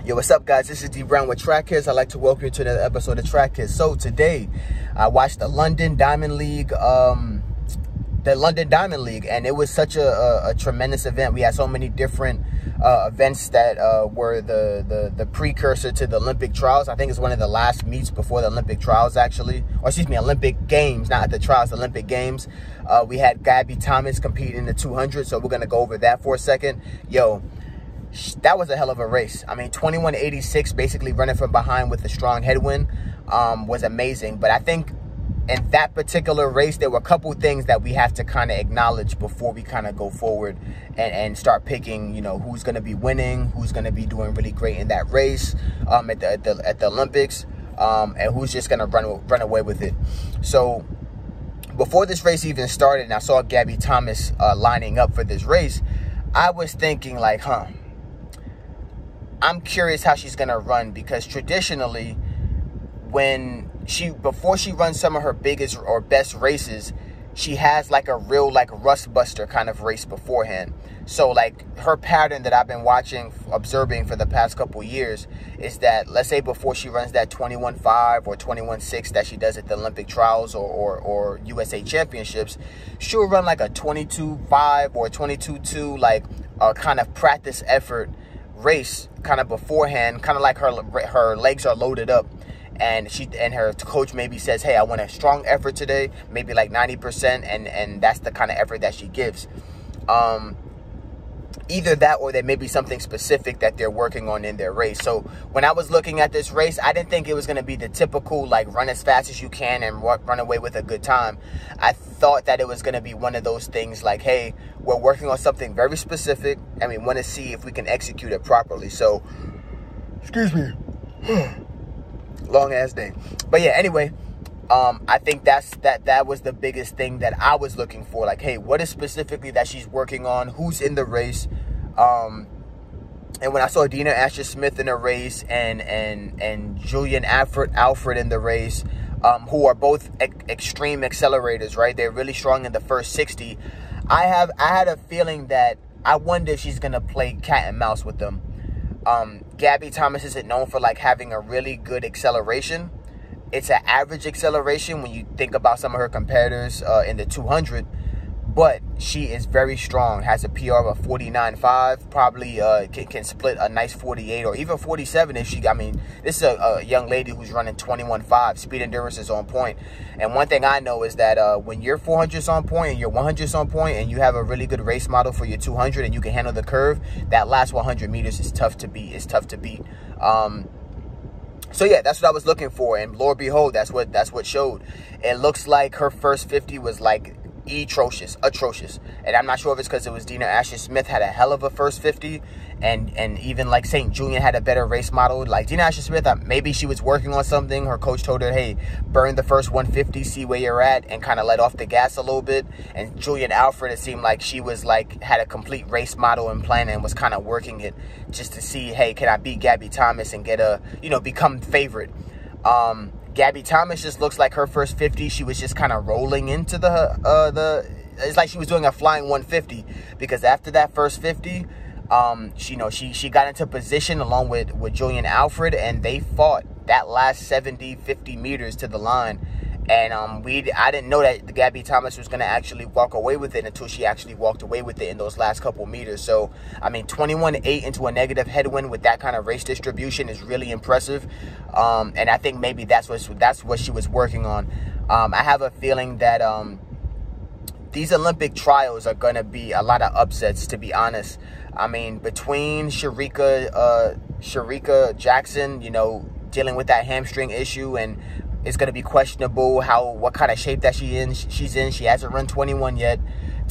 Yo, what's up, guys? This is D Brown with Track Kids. I'd like to welcome you to another episode of Track Kids. So today, I watched the London Diamond League, and it was such a tremendous event. We had so many different events that were the precursor to the Olympic trials. I think it's one of the last meets before the Olympic trials, actually. Or excuse me, Olympic Games, not the trials, Olympic Games. We had Gabby Thomas competing in the 200, so we're going to go over that for a second. Yo, that was a hell of a race. I mean, 21.86, basically running from behind with a strong headwind, was amazing. But I think in that particular race, there were a couple things that we have to kind of acknowledge before we kind of go forward and start picking, you know, who's going to be winning, who's going to be doing really great in that race at the Olympics, and who's just going to run away with it. So before this race even started, and I saw Gabby Thomas lining up for this race, I was thinking like, I'm curious how she's going to run, because traditionally before she runs some of her biggest or best races, she has like a real like rust buster kind of race beforehand. So like her pattern that I've been observing for the past couple years is that, let's say before she runs that 21.5 or 21.6 that she does at the Olympic trials or USA championships, she'll run like a 22.5 or 22.2, like a kind of practice effort race kind of beforehand, kind of like her legs are loaded up, and her coach maybe says, hey, I want a strong effort today, maybe like 90%, and that's the kind of effort that she gives. Either that, or there may be something specific that they're working on in their race. So when I was looking at this race, I didn't think it was going to be the typical like run as fast as you can and run away with a good time. I thought that it was going to be one of those things like, hey, we're working on something very specific and we want to see if we can execute it properly. So, excuse me, long ass day. But yeah, anyway, I think that was the biggest thing that I was looking for. Like, hey, what is specifically that she's working on? Who's in the race? And when I saw Dina Asher-Smith in the race and Julian Alfred in the race, who are both extreme accelerators, right? They're really strong in the first 60. I had a feeling that I wonder if she's gonna play cat and mouse with them. Gabby Thomas isn't known for like having a really good acceleration. It's an average acceleration when you think about some of her competitors in the 200, but she is very strong, has a PR of 49.5, probably can split a nice 48 or even 47 if she, I mean, this is a young lady who's running 21.5, speed endurance is on point. And one thing I know is that when your 400 is on point and your 100 is on point and you have a really good race model for your 200 and you can handle the curve, that last 100 meters is tough to beat. So yeah, that's what I was looking for, and lo and behold, that's what showed. It looks like her first 50 was like atrocious, and I'm not sure if it's because it was Dina Asher-Smith had a hell of a first 50, and even like St. Julian had a better race model. Like Dina Asher-Smith, maybe she was working on something. Her coach told her, hey, burn the first 150, see where you're at, and kind of let off the gas a little bit. And Julian Alfred, it seemed like she was like had a complete race model and plan and was kind of working it just to see, hey, can I beat Gabby Thomas and get become favorite. Gabby Thomas just looks like her first 50, she was just kind of rolling into it's like she was doing a flying 150, because after that first 50, she got into position along with Julian Alfred, and they fought that last 50 meters to the line. And I didn't know that Gabby Thomas was going to actually walk away with it until she actually walked away with it in those last couple meters. So, I mean, 21.8 into a negative headwind with that kind of race distribution is really impressive. And I think maybe that's what she was working on. I have a feeling that these Olympic trials are going to be a lot of upsets, to be honest. I mean, between Shericka Jackson, dealing with that hamstring issue, and it's going to be questionable what kind of shape that she's in. She hasn't run 21 yet.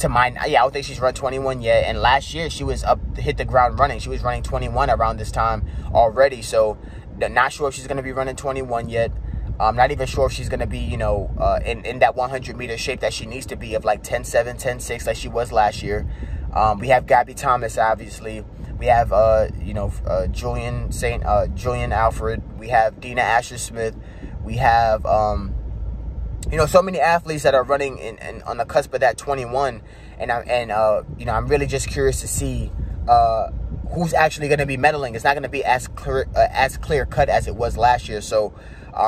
I don't think she's run 21 yet. And last year she was hit the ground running. She was running 21 around this time already. So not sure if she's going to be running 21 yet. I'm not even sure if she's going to be, in that 100 meter shape that she needs to be of like 10.7, 10.6 like she was last year. We have Gabby Thomas, obviously. We have, Julian Alfred. We have Dina Asher-Smith. We have, so many athletes that are running on the cusp of that 21. And I'm really just curious to see who's actually going to be medaling. It's not going to be as clear cut as it was last year. So,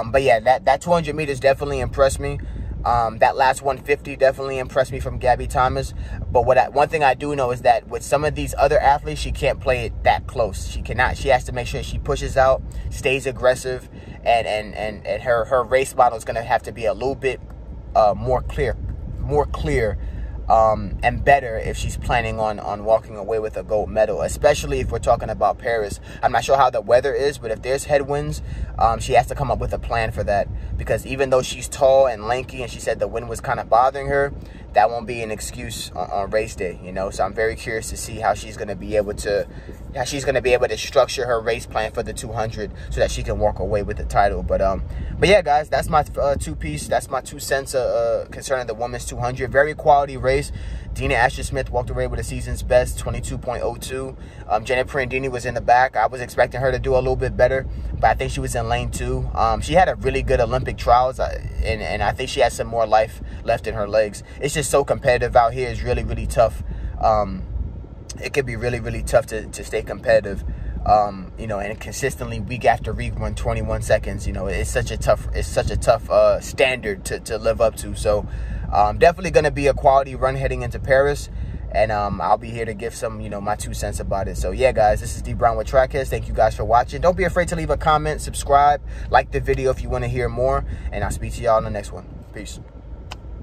but yeah, that 200 meters definitely impressed me. That last 150 definitely impressed me from Gabby Thomas. But one thing I do know is that with some of these other athletes, she can't play it that close. She cannot. She has to make sure she pushes out, stays aggressive, and her race model is going to have to be a little bit more clear, and better if she's planning on walking away with a gold medal, especially if we're talking about Paris. I'm not sure how the weather is, but if there's headwinds, she has to come up with a plan for that, because even though she's tall and lanky and she said the wind was kind of bothering her, that won't be an excuse on race day, you know. So I'm very curious to see how she's going to be able to structure her race plan for the 200 so that she can walk away with the title. But yeah, guys, that's my two-piece. That's my 2 cents concerning the women's 200. Very quality race. Dina Asher-Smith walked away with a season's best, 22.02. Jenna Prandini was in the back. I was expecting her to do a little bit better, but I think she was in lane 2. She had a really good Olympic trials, and I think she has some more life left in her legs. It's just so competitive out here. It's really, really tough. It could be really, really tough to stay competitive. You know, and consistently week after week run 21 seconds. You know, it's such a tough standard to live up to. So definitely going to be a quality run heading into Paris, and I'll be here to give some, you know, my 2 cents about it. So yeah, guys, this is D Brown with Trackheads. Thank you guys for watching. Don't be afraid to leave a comment, subscribe, like the video if you want to hear more, and I'll speak to y'all in the next one. Peace.